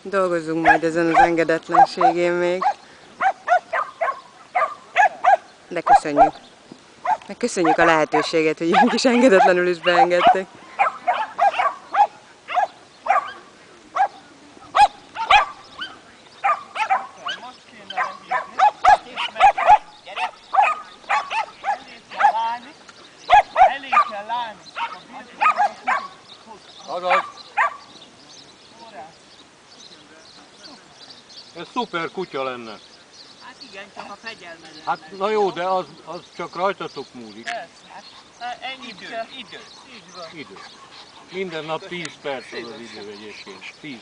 Dolgozzunk majd ezen az engedetlenségén még. De köszönjük. Meg köszönjük a lehetőséget, hogy ilyen kis engedetlenül is beengedtek. Azaz. Ez szuper kutya lenne. Hát igen, csak a fegyelmezett. Hát na jó, de az csak rajtatok múlik. Persze, hát ennyi idő. Így van. Idő. Minden nap 10 perc az idő egyébként. 10